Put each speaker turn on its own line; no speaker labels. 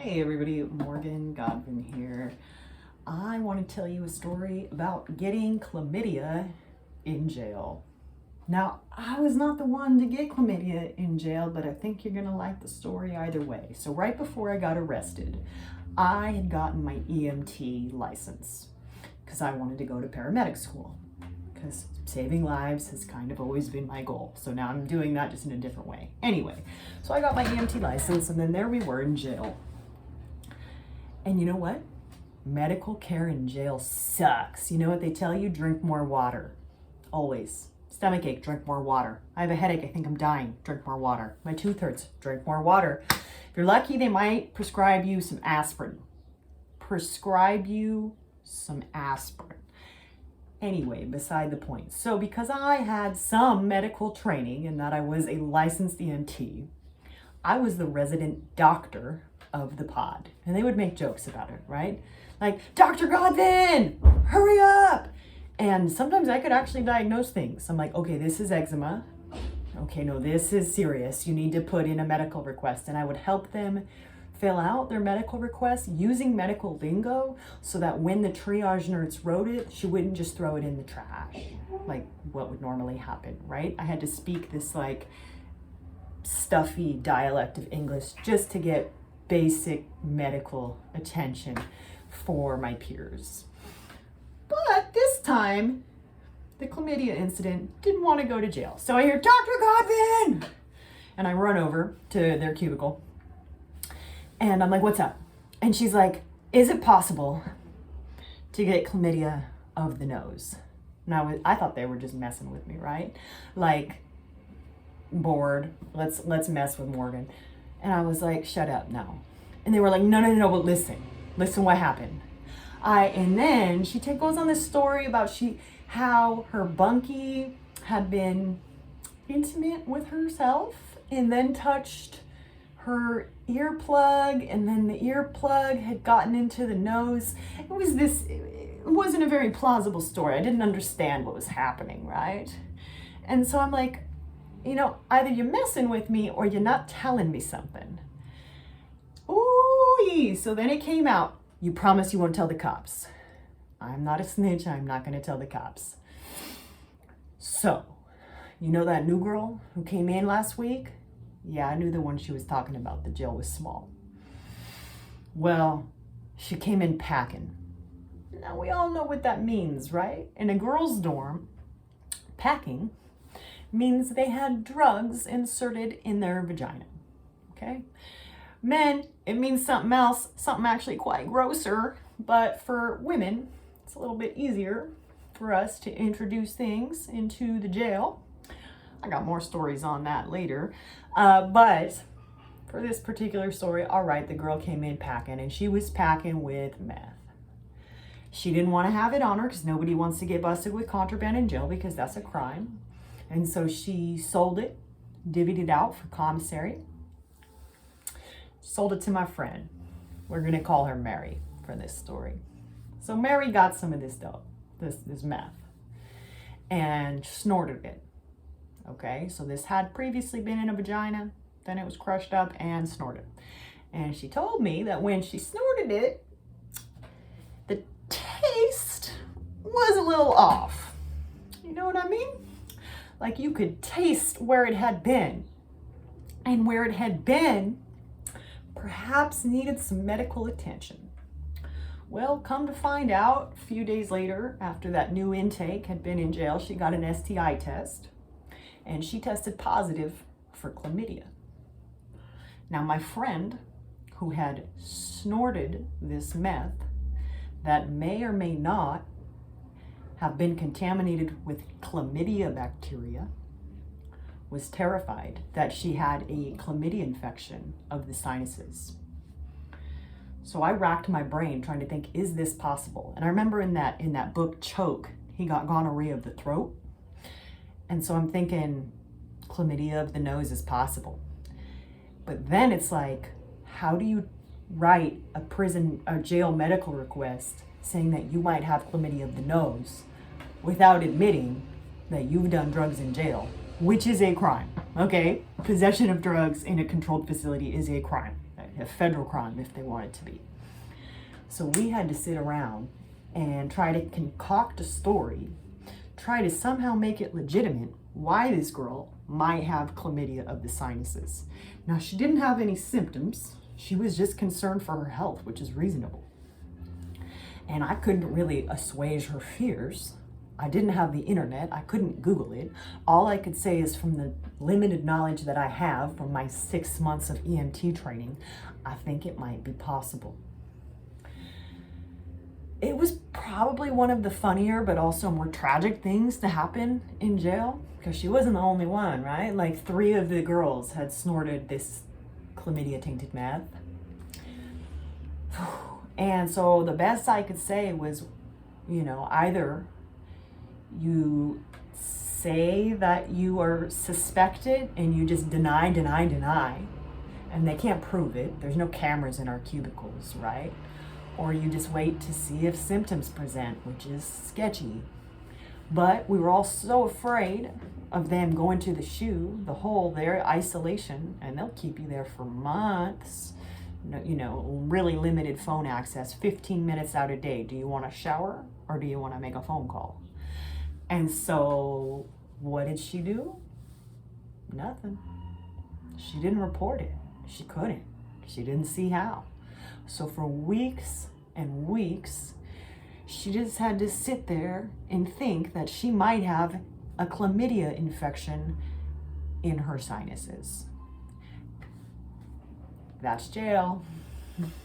Hey everybody, Morgan Godwin here. I want to tell you a story about getting chlamydia in jail. Now, I was not the one to get chlamydia in jail, but I think you're going to like the story either way. So right before I got arrested, I had gotten my EMT license because I wanted to go to paramedic school because saving lives has kind of always been my goal. So now I'm doing that just in a different way. Anyway, so I got my EMT license and then there we were in jail. And you know what? Medical care in jail sucks. You know what they tell you? Drink more water. Always. Stomachache, drink more water. I have a headache, I think I'm dying. Drink more water. My tooth hurts. Drink more water. If you're lucky, they might prescribe you some aspirin. Anyway, beside the point. So because I had some medical training and that I was a licensed EMT, I was the resident doctor of the pod. And they would make jokes about it, right? Like, Dr. Godwin, hurry up! And sometimes I could actually diagnose things. I'm like, okay, this is eczema. Okay, no, this is serious. You need to put in a medical request. And I would help them fill out their medical request using medical lingo so that when the triage nurse wrote it, she wouldn't just throw it in the trash, like what would normally happen, right? I had to speak this like stuffy dialect of English just to get basic medical attention for my peers. But this time, the chlamydia incident didn't want to go to jail. So I hear, Dr. Godwin! And I run over to their cubicle. And I'm like, what's up? And she's like, is it possible to get chlamydia of the nose? Now, I thought they were just messing with me, right? Like, bored, let's mess with Morgan. And I was like, shut up, no. And they were like, no, but listen what happened. And then she goes on this story about how her bunkie had been intimate with herself and then touched her earplug, and then the earplug had gotten into the nose. It wasn't a very plausible story. I didn't understand what was happening, right? And so I'm like, either you're messing with me or you're not telling me something. Ooh, so then it came out. You promise you won't tell the cops. I'm not a snitch. I'm not going to tell the cops. So, you know that new girl who came in last week? Yeah, I knew the one she was talking about. The jail was small. Well, she came in packing. Now, we all know what that means, right? In a girl's dorm, packing means they had drugs inserted in their vagina, okay? Men, it means something else, something actually quite grosser, but for women, it's a little bit easier for us to introduce things into the jail. I got more stories on that later, but for this particular story, all right, the girl came in packing, and she was packing with meth. She didn't want to have it on her because nobody wants to get busted with contraband in jail because that's a crime. And so she sold it, divvied it out for commissary, sold it to my friend. We're going to call her Mary for this story. So Mary got some of this dope, this meth, and snorted it. Okay, so this had previously been in a vagina, then it was crushed up and snorted. And she told me that when she snorted it, the taste was a little off. You know what I mean? Like you could taste where it had been. And where it had been perhaps needed some medical attention. Well, come to find out, a few days later, after that new intake had been in jail, she got an STI test. And she tested positive for chlamydia. Now, my friend who had snorted this meth that may or may not have been contaminated with chlamydia bacteria was terrified that she had a chlamydia infection of the sinuses. So I racked my brain trying to think, is this possible? And I remember in that book, Choke, he got gonorrhea of the throat. And so I'm thinking chlamydia of the nose is possible. But then it's like, how do you write a jail medical request saying that you might have chlamydia of the nose without admitting that you've done drugs in jail, which is a crime, okay? Possession of drugs in a controlled facility is a crime. a federal crime if they wanted to be. So we had to sit around and try to concoct a story, try to somehow make it legitimate why this girl might have chlamydia of the sinuses. Now, she didn't have any symptoms. She was just concerned for her health, which is reasonable. And I couldn't really assuage her fears. I didn't have the internet. I couldn't Google it. All I could say is from the limited knowledge that I have from my 6 months of EMT training, I think it might be possible. It was probably one of the funnier but also more tragic things to happen in jail, because she wasn't the only one, right? Like 3 of the girls had snorted this chlamydia tainted meth. And so the best I could say was, either you say that you are suspected and you just deny, and they can't prove it. There's no cameras in our cubicles, right? Or you just wait to see if symptoms present, which is sketchy. But we were all so afraid of them going to the SHU, the hole there, isolation, and they'll keep you there for months. Really limited phone access, 15 minutes out a day. Do you want to shower or do you want to make a phone call? And so what did she do? Nothing. She didn't report it. She couldn't. She didn't see how. So for weeks and weeks, she just had to sit there and think that she might have a chlamydia infection in her sinuses. That's jail.